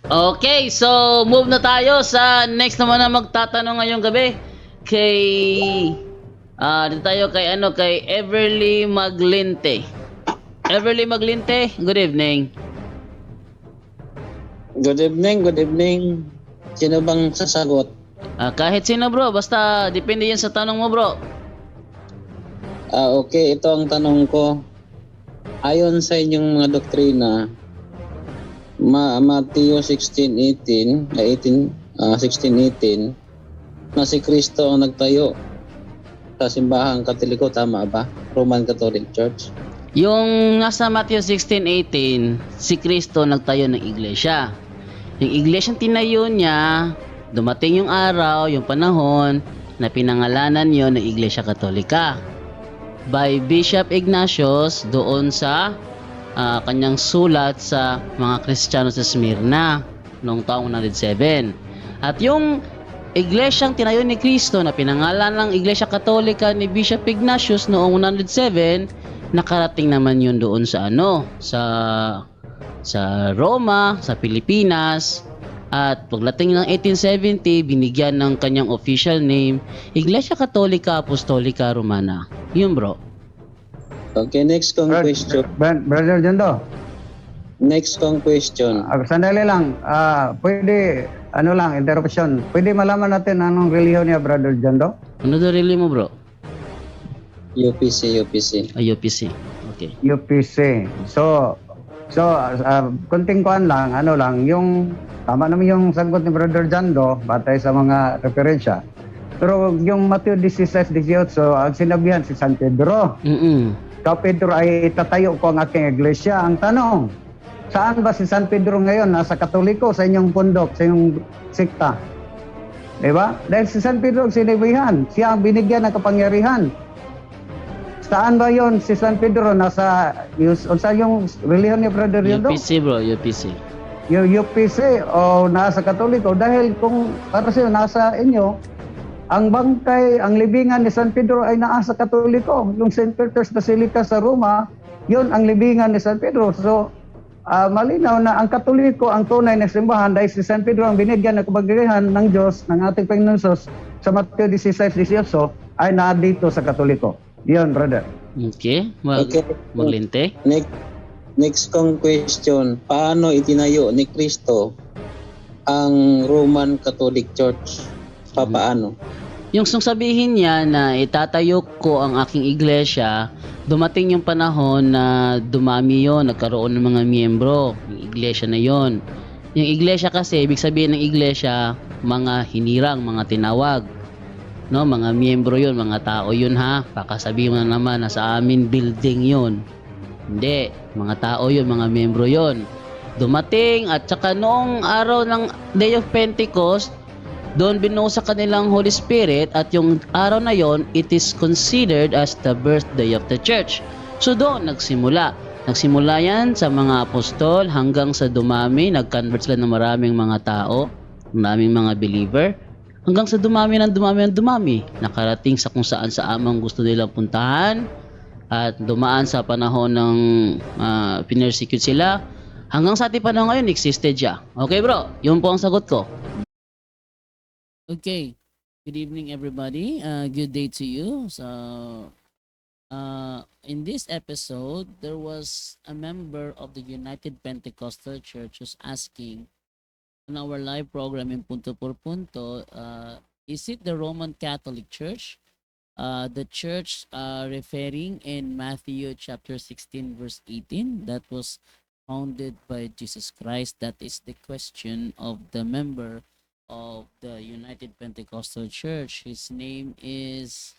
Okay, so move na tayo sa next naman na magtatanong ngayong gabi kay dito tayo kay kay Everly Maglinte. Everly Maglinte, good evening. Good evening, good evening. Sino bang sasagot? Kahit sino bro, basta depende yan sa tanong mo bro. Okay, ito ang tanong ko. Ayon sa inyong mga doktrina, Matthew 16:18, 16:18, na si Kristo ang nagtayo sa simbahang Katoliko, tama ba? Roman Catholic Church. Yung nasa Matthew 16:18, si Kristo nagtayo ng iglesia. Yung iglesyang tinayo niya, dumating yung araw, yung panahon na pinangalanan yon ng Iglesia Katolika by Bishop Ignatius doon sa kanyang sulat sa mga Kristiyano sa Smyrna noong taong 107. At yung iglesyang tinayo ni Kristo na pinangalan ng Iglesia Katolika ni Bishop Ignatius noong 107, nakarating naman yun doon sa sa Roma, sa Pilipinas. At pagdating ng 1870, binigyan ng kanyang official name, Iglesia Katolika Apostolica Romana. Yun bro. Okay, next kong question. Brother Jondo, Next kong question. sandali lang. Pwede, interruption. Pwede malaman natin anong relihiyon niya, Brother Jondo? Ano daw really mo bro? UPC, UPC. UPC. Okay. UPC. So, kunting kuan lang, yung tama naman yung sagot ni Brother Jando batay sa mga referensya. Pero yung Matthew 16:18, ang sinabihan si San Pedro, Ikaw Pedro ay tatayo ko ang aking iglesia. Ang tanong, saan ba si San Pedro ngayon? Nasa Katoliko, sa inyong pundok, sa inyong sikta. Diba? Dahil si San Pedro ang sinabihan, siya ang binigyan ng kapangyarihan. Saan ba yon si San Pedro? Nasa yung relihiyon ni Brother Yondo? UPC bro, UPC. Yung UPC o nasa Katoliko? Dahil kung para sa'yo, nasa inyo, ang bangkay, ang libingan ni San Pedro ay naasa Katoliko. Yung St. Peter's Basilica sa Roma, yun ang libingan ni San Pedro. So, malinaw na ang Katoliko, ang tunay na simbahan dahil si San Pedro ang binigyan ng kapangyarihan ng Diyos, ng ating Panginoon Sus, sa Mateo 16:18 ay naadito sa Katoliko. Yun, brother. Okay. Okay. Maglinte. Next kong question. Paano itinayo ni Kristo ang Roman Catholic Church? Paano? Yung sabihin niya na itatayo ko ang aking iglesia, dumating yung panahon na dumami yon, nagkaroon ng mga miyembro, yung iglesia na yon. Yung iglesia kasi, ibig sabihin ng iglesia, mga hinirang, mga tinawag. No, mga miyembro yon, mga tao yun ha. Baka sabihin mo na naman na sa amin building yon. Hindi, mga tao yun, mga miyembro yon. Dumating at saka noong araw ng Day of Pentecost, doon binuo sa kanilang Holy Spirit at yung araw na yon, it is considered as the birthday of the church. So doon nagsimula. Nagsimula yan sa mga apostol hanggang sa dumami, nag-convert sila ng maraming mga tao, maraming mga believer. Hanggang sa dumami, nakarating sa kung saan sa amang gusto nilang puntahan at dumaan sa panahon ng pinersecute sila. Hanggang sa ating panahon ngayon, existed siya. Okay bro, yun po ang sagot ko. Okay, good evening everybody. Good day to you. So, in this episode, there was a member of the United Pentecostal Church who's asking, on our live program in Punto por Punto, is it the Roman Catholic Church? The church referring in Matthew chapter 16 verse 18 that was founded by Jesus Christ. That is the question of the member of the United Pentecostal Church. His name is,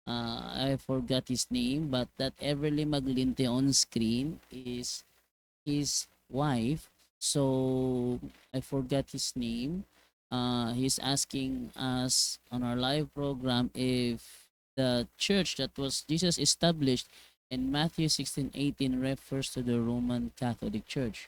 I forgot his name, but that Everly Maglinte on screen is his wife. So I forgot his name. He's asking us on our live program if the church that was Jesus established in Matthew 16:18 refers to the Roman Catholic Church.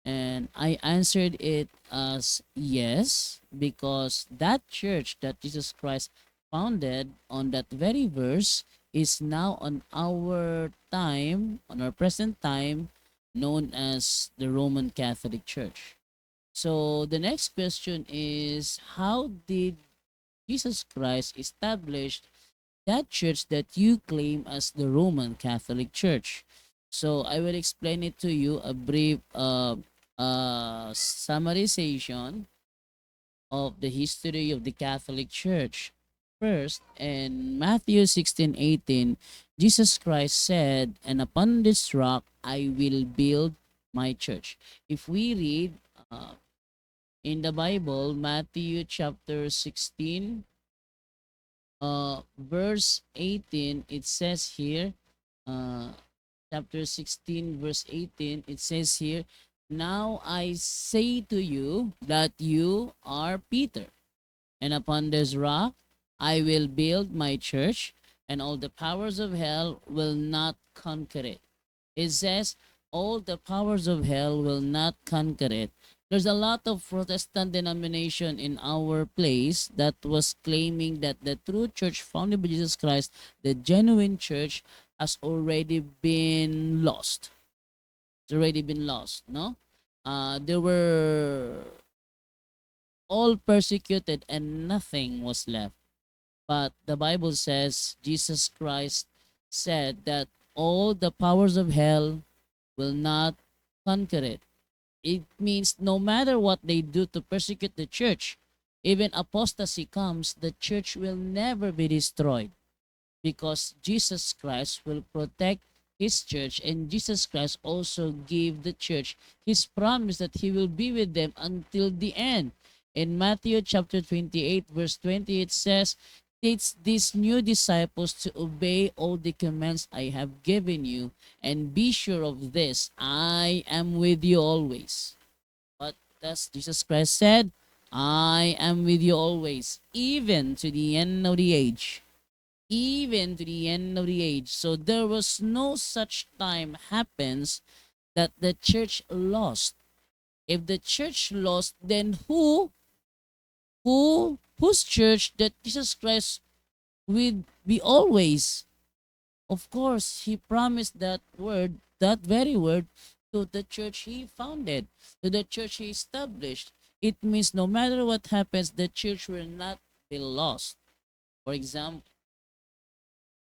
And I answered it as yes, because that church that Jesus Christ founded on that very verse is now on our time, on our present time, known as the Roman Catholic Church. So the next question is, how did Jesus Christ establish that church that you claim as the Roman Catholic Church? So I will explain it to you, a brief summarization of the history of the Catholic Church. First, in Matthew 16:18, Jesus Christ said, "And upon this rock I will build my church." If we read in the Bible, Matthew chapter 16, verse 18, it says here, uh, chapter 16, verse 18, it says here, "Now I say to you that you are Peter, and upon this rock I will build my church, and all the powers of hell will not conquer it." It says, all the powers of hell will not conquer it. There's a lot of Protestant denomination in our place that was claiming that the true church founded by Jesus Christ, the genuine church, has already been lost. It's already been lost, no? They were all persecuted and nothing was left. But the Bible says Jesus Christ said that all the powers of hell will not conquer it. It means no matter what they do to persecute the church, even apostasy comes, the church will never be destroyed, because Jesus Christ will protect his church, and Jesus Christ also gave the church his promise that he will be with them until the end. In Matthew chapter 28 verse 20, it says, "Teach these new disciples to obey all the commands I have given you, and be sure of this, I am with you always." But as Jesus Christ said, "I am with you always, even to the end of the age." Even to the end of the age. So there was no such time happens that the church lost. If the church lost, then whose church that Jesus Christ will be always? Of course, he promised that word, that very word, to the church he founded, to the church he established. It means no matter what happens, the church will not be lost. For example,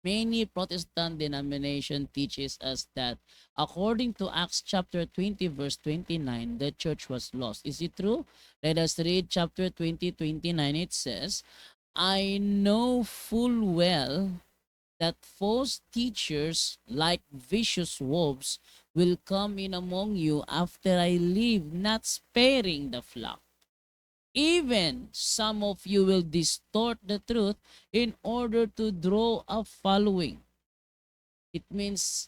many Protestant denomination teaches us that according to Acts chapter 20 verse 29, the church was lost. Is it true? Let us read chapter 20:29. It says, "I know full well that false teachers like vicious wolves will come in among you after I leave, not sparing the flock. Even some of you will distort the truth in order to draw a following." It means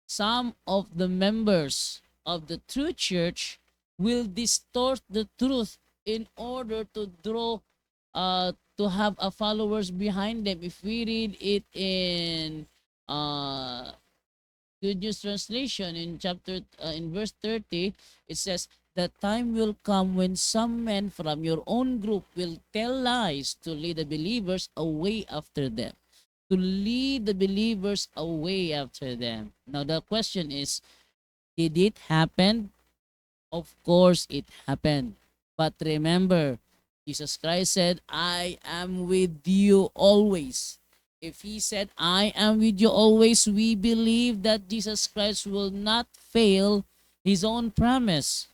some of the members of the true church will distort the truth in order to draw to have a followers behind them. If we read it in uh Good News Translation in chapter in verse 30, it says, "The time will come when some men from your own group will tell lies to lead the believers away after them." To lead the believers away after them. Now the question is, did it happen? Of course it happened. But remember, Jesus Christ said, "I am with you always." If he said, "I am with you always," we believe that Jesus Christ will not fail his own promise.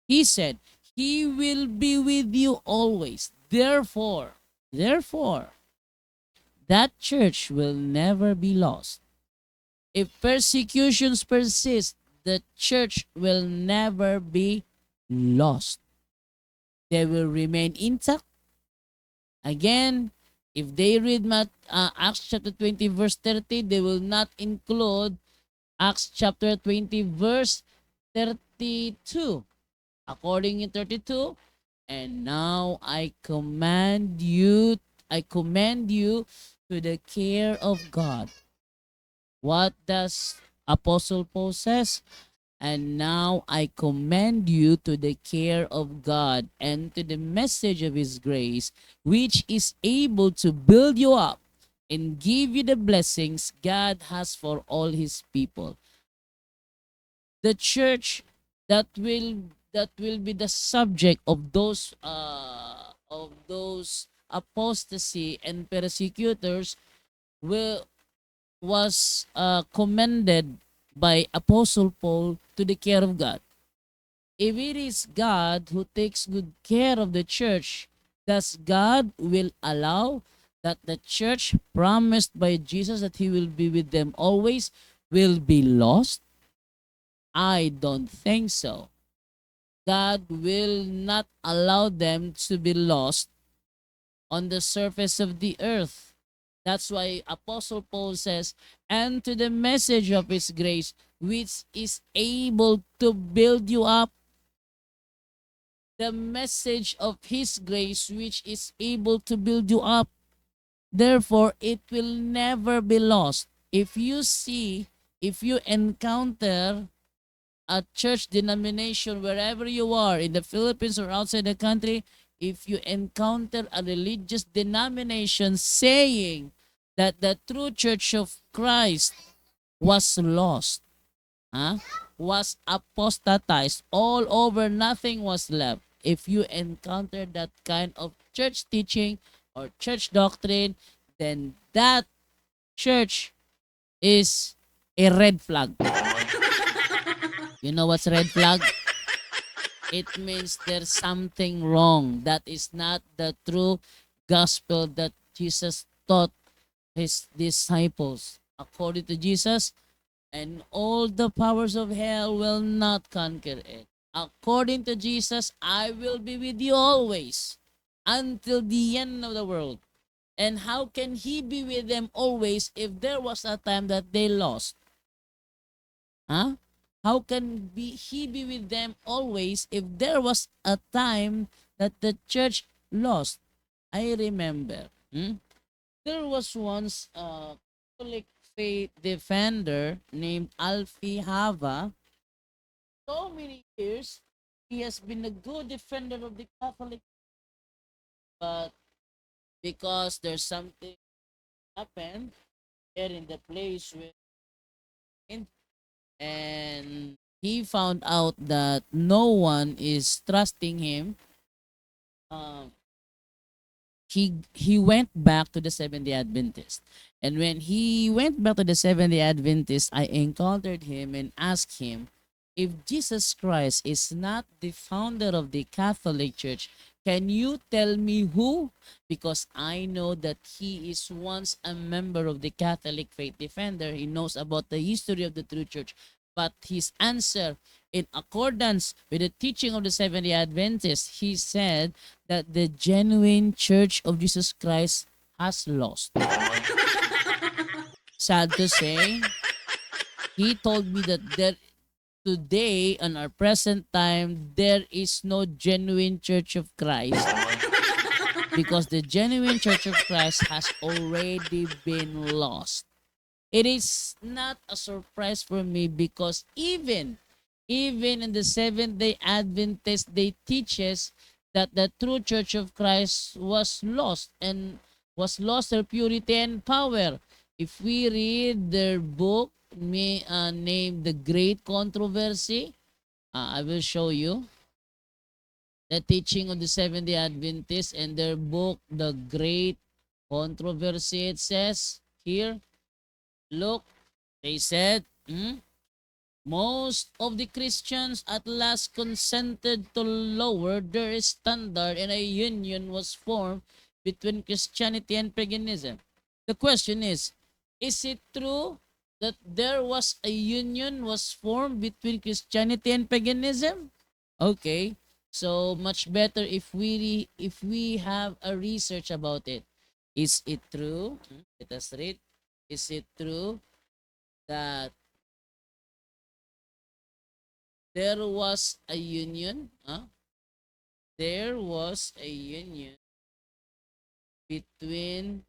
He said, "He will be with you always." Therefore, that church will never be lost. If persecutions persist, the church will never be lost. They will remain intact. Again, if they read Acts chapter 20 verse 30, they will not include Acts chapter 20 verse 32. According in 32, "And now I commend you to the care of God." What does Apostle Paul says? "And now I commend you to the care of God and to the message of his grace, which is able to build you up and give you the blessings God has for all his people." The church that will that will be the subject of those apostasy and persecutors will was commended by Apostle Paul to the care of God. If it is God who takes good care of the church, does God will allow that the church promised by Jesus that he will be with them always will be lost? I don't think so. God will not allow them to be lost on the surface of the earth. That's why Apostle Paul says, and to the message of his grace, which is able to build you up. The message of his grace, which is able to build you up. Therefore, it will never be lost. If you encounter a church denomination wherever you are, in the Philippines or outside the country, if you encounter a religious denomination saying that the true church of Christ was lost, huh? Was apostatized, all over, nothing was left. If you encounter that kind of church teaching or church doctrine, then that church is a red flag. You know what's red flag? It means there's something wrong. That is not the true gospel that Jesus taught his disciples. According to Jesus, and all the powers of hell will not conquer it. According to Jesus, I will be with you always until the end of the world. And how can he be with them always if there was a time that they lost? Huh? How can he be with them always if there was a time that the church lost? I remember. There was once a Catholic faith defender named Alfie Hava. So many years, he has been a good defender of the Catholic, but because there's something happened here in the place where and he found out that no one is trusting him. Um, he went back to the Seventh Day Adventist, and when he went back to the Seventh Day Adventist, I encountered him and asked him if Jesus Christ is not the founder of the Catholic Church. Can you tell me who? Because I know that he is once a member of the Catholic Faith Defender. He knows about the history of the true church. But his answer, in accordance with the teaching of the Seventh-day Adventists, he said that the genuine Church of Jesus Christ has lost. Sad to say, he told me that today, in our present time, there is no genuine Church of Christ because the genuine Church of Christ has already been lost. It is not a surprise for me because even in the Seventh Day Adventist, they teaches that the true Church of Christ was lost and was lost their purity and power. If we read their book named The Great Controversy, I will show you the teaching of the Seventh Day Adventist and their book The Great Controversy. It says here, look, they said, most of the Christians at last consented to lower their standard and a union was formed between Christianity and paganism. The question is it true that there was a union was formed between Christianity and paganism? Okay, so much better if we have a research about it. Is it true? Let us read. Is it true that there was a union? There was a union between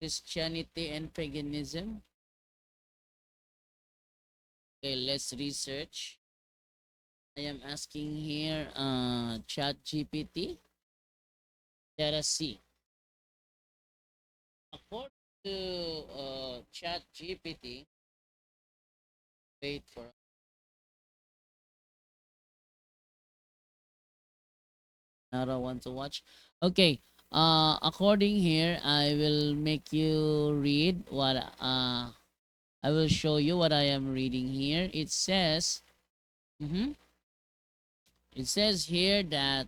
Christianity and paganism. Okay, let's research. I am asking here chat GPT. Let us see. According to chat GPT, wait for I don't want to watch. Okay. According here, I will make you read what I will show you what I am reading here. It says, mhm, it says here that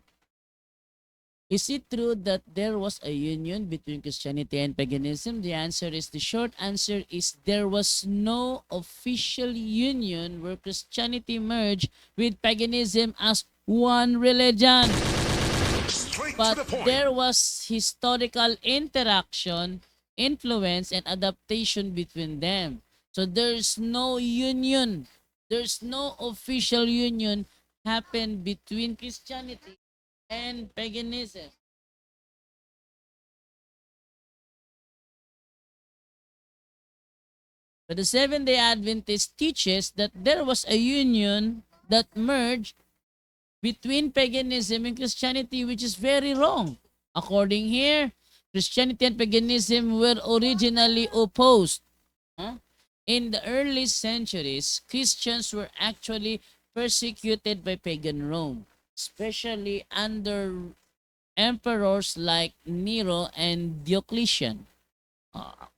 is it true that there was a union between Christianity and paganism? The short answer is there was no official union where Christianity merged with paganism as one religion. Straight to But the point. there was historical interaction, influence, and adaptation between them. So there's no union. There's no official union happened between Christianity and paganism. But the Seventh-day Adventist teaches that there was a union that merged between paganism and Christianity, which is very wrong. According here, Christianity and paganism were originally opposed. Huh? In the early centuries, Christians were actually persecuted by pagan Rome, especially under emperors like Nero and Diocletian.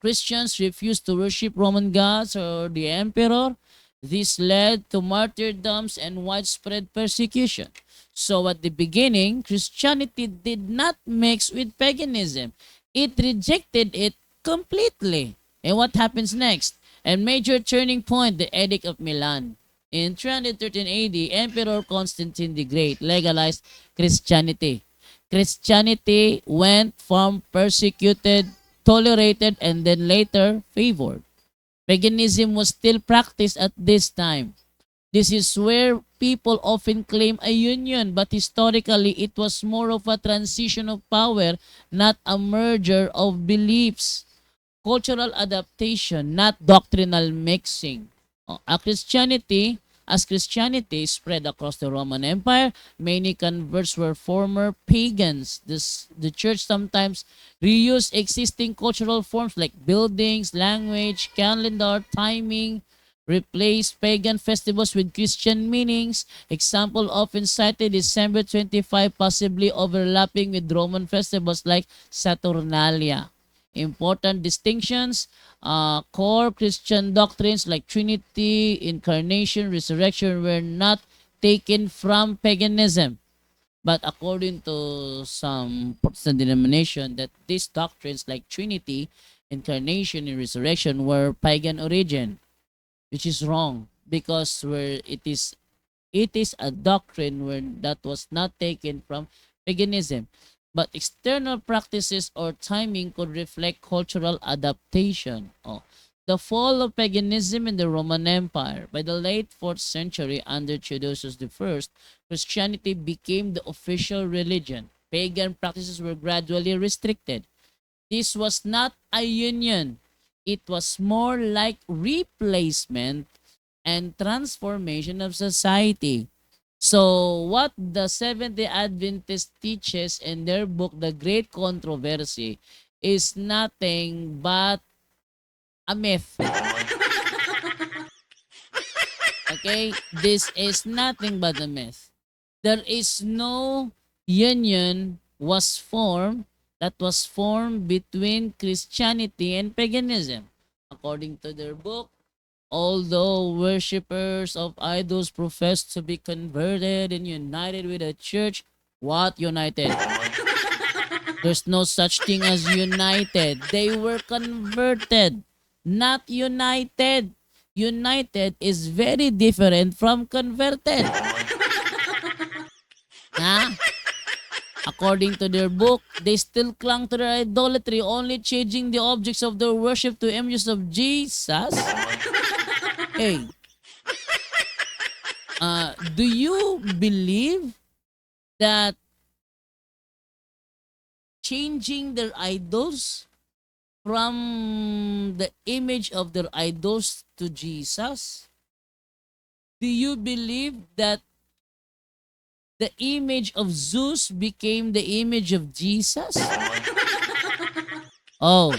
Christians refused to worship Roman gods or the emperor. This led to martyrdoms and widespread persecution. So at the beginning, Christianity did not mix with paganism. It rejected it completely. And what happens next? A major turning point, the Edict of Milan. In 313 AD, Emperor Constantine the Great legalized Christianity. Christianity went from persecuted, tolerated, and then later favored. Paganism was still practiced at this time. This is where people often claim a union, but historically it was more of a transition of power, not a merger of beliefs. Cultural adaptation, not doctrinal mixing. As Christianity spread across the Roman Empire, many converts were former pagans. The church sometimes reused existing cultural forms like buildings, language, calendar, timing, replaced pagan festivals with Christian meanings. Example often cited December 25, possibly overlapping with Roman festivals like Saturnalia. Important distinctions, core Christian doctrines like Trinity, Incarnation, Resurrection were not taken from paganism. But according to some Protestant denomination, that these doctrines like Trinity, Incarnation, and Resurrection were pagan origin, which is wrong because where it is a doctrine where that was not taken from paganism. But external practices or timing could reflect cultural adaptation. The fall of paganism in the Roman Empire. By the late 4th century under Theodosius I, Christianity became the official religion. Pagan practices were gradually restricted. This was not a union. It was more like replacement and transformation of society. So, what the Seventh-day Adventist teaches in their book, The Great Controversy, is nothing but a myth. Okay? This is nothing but a myth. There is no union that was formed between Christianity and paganism. According to their book, although worshippers of idols profess to be converted and united with the church, what united? There's no such thing as united. They were converted, not united. United is very different from converted. Ha? According to their book, they still clung to their idolatry, only changing the objects of their worship to images of Jesus. Hey, do you believe that changing their idols from the image of their idols to Jesus? Do you believe that the image of Zeus became the image of Jesus? Oh,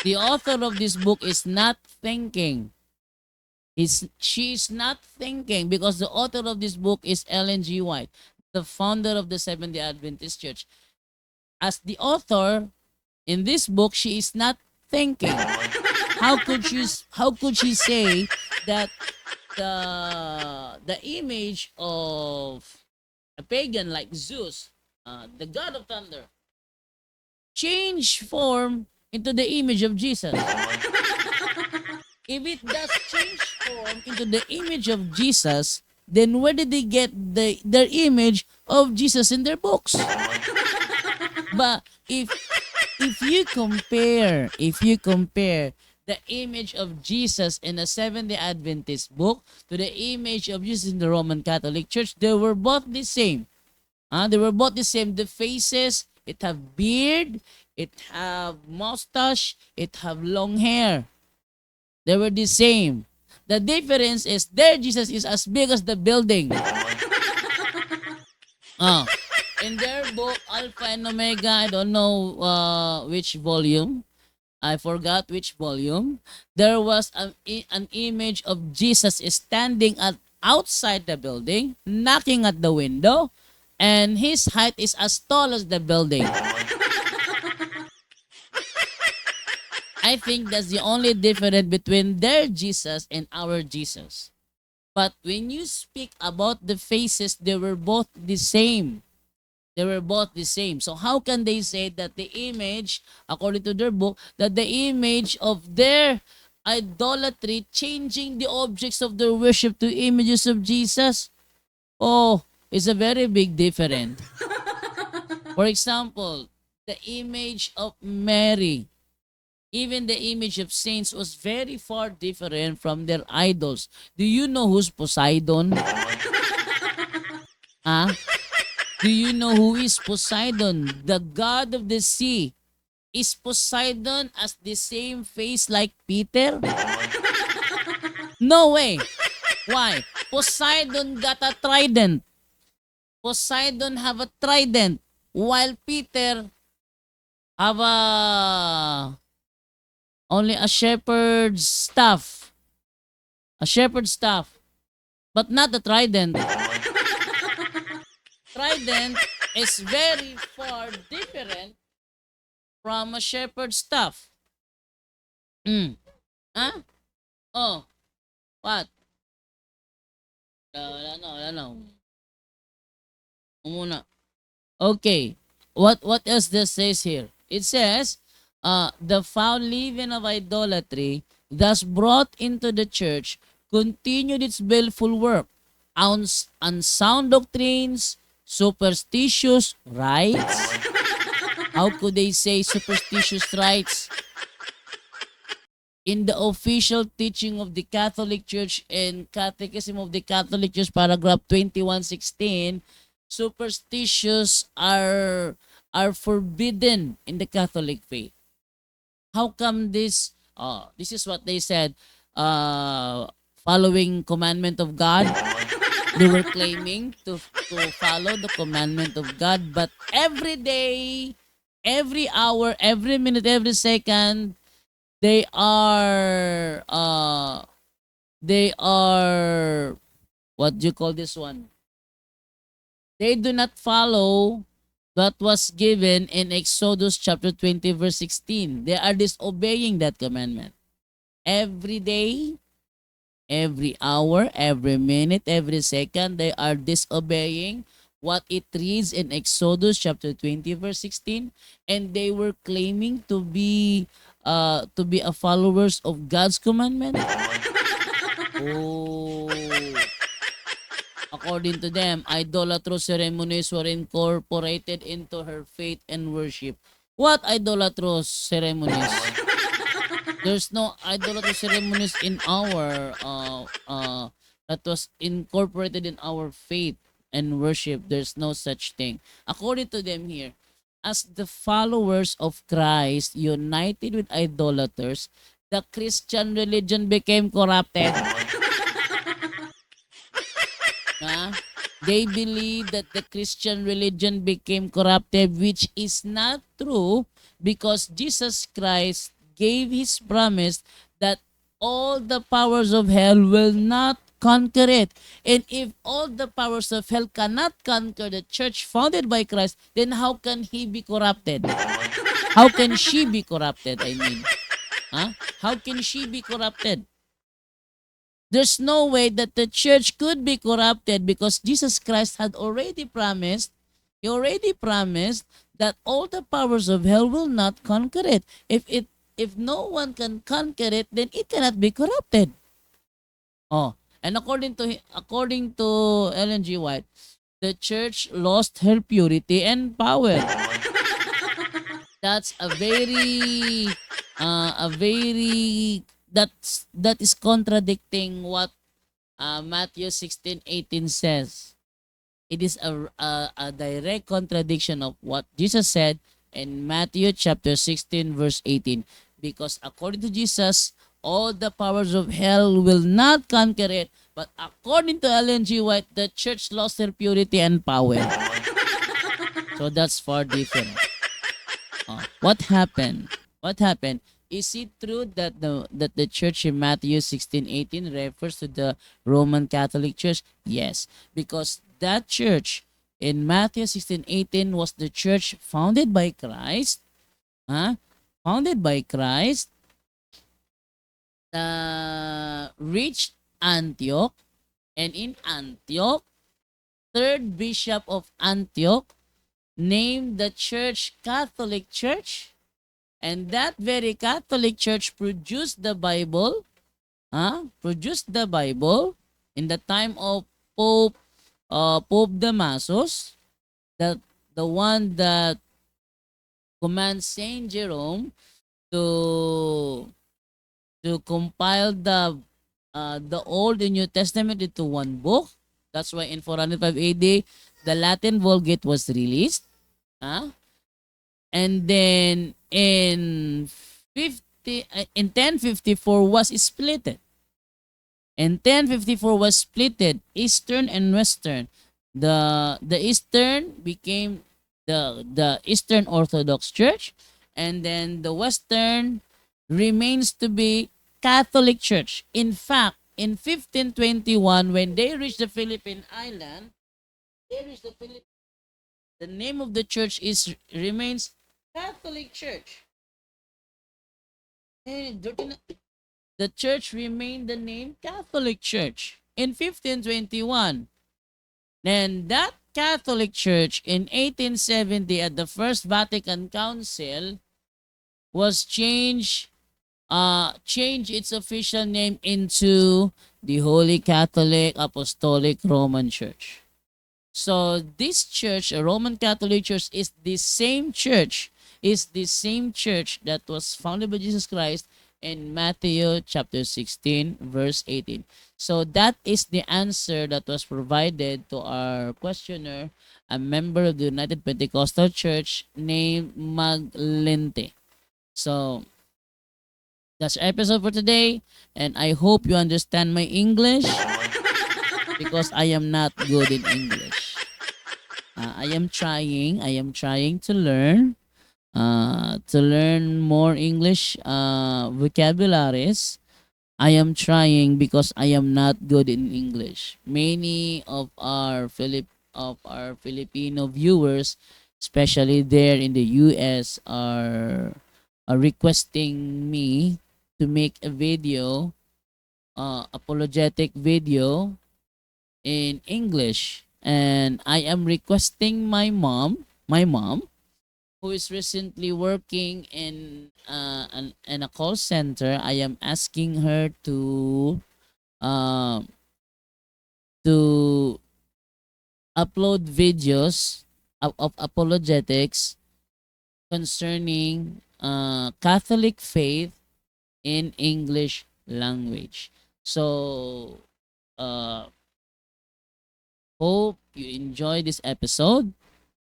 the author of this book is not thinking. She's not thinking because the author of this book is Ellen G. White. the founder of the Seventh-day Adventist Church. As the author in this book, she is not thinking. How could she say that the image of a pagan like Zeus, the god of thunder, change form into the image of Jesus? If it does change form into the image of Jesus, then where did they get their image of Jesus in their books? But if you compare the image of Jesus in the Seventh-day Adventist book to the image of Jesus in the Roman Catholic Church, they were both the same. They were both the same. The faces, it have beard, it have mustache, it have long hair. They were the same. The difference is their Jesus is as big as the building. Ah, in their book Alpha and Omega, I don't know which volume. I forgot which volume. There was an image of Jesus standing at outside the building, knocking at the window, and his height is as tall as the building. I think that's the only difference between their Jesus and our Jesus. But when you speak about the faces, they were both the same. They were both the same. So how can they say that the image, according to their book, that the image of their idolatry changing the objects of their worship to images of Jesus? Oh, it's a very big difference. For example, the image of Mary, even the image of saints was very far different from their idols. Do you know who's Poseidon? Ah? Do you know who is Poseidon? The god of the sea. Is Poseidon as the same face like Peter? No way. Why? Poseidon got a trident. Poseidon have a trident, while Peter have only a shepherd's staff. A shepherd's staff, but not the trident. Trident is very far different from a shepherd's staff. Huh? Oh, what? Wala na. Muna. Okay. What else this says here? It says, the foul leaven of idolatry, thus brought into the church, continued its baleful work. Unsound doctrines, superstitious rites. How could they say superstitious rites? In the official teaching of the Catholic Church and Catechism of the Catholic Church, paragraph 2116, superstitious are forbidden in the Catholic faith. How come this? This is what they said. Following commandment of God, they were claiming to follow the commandment of God, but every day, every hour, every minute, every second, they are what do you call this one? They do not follow what was given in Exodus chapter 20 verse 16. They are disobeying that commandment. Every day, every hour, every minute, every second, they are disobeying what it reads in Exodus chapter 20 verse 16, and they were claiming to be a followers of God's commandment. Oh, according to them, idolatrous ceremonies were incorporated into her faith and worship. What idolatrous ceremonies? There's no idolatrous ceremonies in our that was incorporated in our faith and worship. There's no such thing. According to them here, as the followers of Christ united with idolaters, the Christian religion became corrupted. They believe that the Christian religion became corrupted, which is not true, because Jesus Christ gave his promise that all the powers of hell will not conquer it. And if all the powers of hell cannot conquer the church founded by Christ, then how can he be corrupted? How can she be corrupted? I mean, huh? How can she be corrupted? There's no way that the church could be corrupted because Jesus Christ had already promised, he already promised that all the powers of hell will not conquer it. If no one can conquer it, then it cannot be corrupted. Oh, and according to Ellen G. White, the church lost her purity and power. That's a very that is contradicting what Matthew 16:18 says. It is a direct contradiction of what Jesus said in Matthew chapter 16 verse 18. Because according to Jesus, all the powers of hell will not conquer it. But according to Ellen G. White, the church lost her purity and power. So that's far different. What happened? What happened? Is it true that the church in Matthew 16:18 refers to the Roman Catholic Church? Yes, because that church in Matthew 16:18 was the church founded by Christ, founded by Christ, reached Antioch, and in Antioch, third bishop of Antioch named the church Catholic Church. And that very Catholic Church produced the Bible, produced the Bible in the time of Pope Damasus, that the one that commands Saint Jerome to compile the Old and New Testament into one book. That's why in 405 AD the Latin Vulgate was released. And then in 1054 was splitted. In 1054 was splitted, Eastern and Western. The Eastern became the Eastern Orthodox Church, and then the Western remains to be Catholic Church. In fact, in 1521, when they reached the Philippine Island, the name of the church remains Catholic Church. The church remained the name Catholic Church in 1521. Then that Catholic Church in 1870 at the First Vatican Council was changed its official name into the Holy Catholic Apostolic Roman Church. So this church, a Roman Catholic Church, is the same church that was founded by Jesus Christ in Matthew chapter 16 verse 18. So that is the answer that was provided to our questioner, a member of the United Pentecostal Church named Maglente. So that's our episode for today, and I hope you understand my English because I am not good in English. I am trying to learn more English vocabularies. I am trying because I am not good in English. Many of our Filipino viewers, especially there in the US, are requesting me to make a video, apologetic video in English, and I am requesting my mom, who is recently working in a call center. I am asking her uh, to upload videos of apologetics concerning Catholic faith in English language. So hope you enjoy this episode.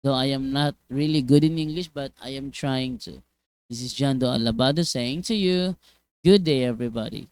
Though I am not really good in English, but I am trying to. This is John Do Alabado saying to you, good day, everybody.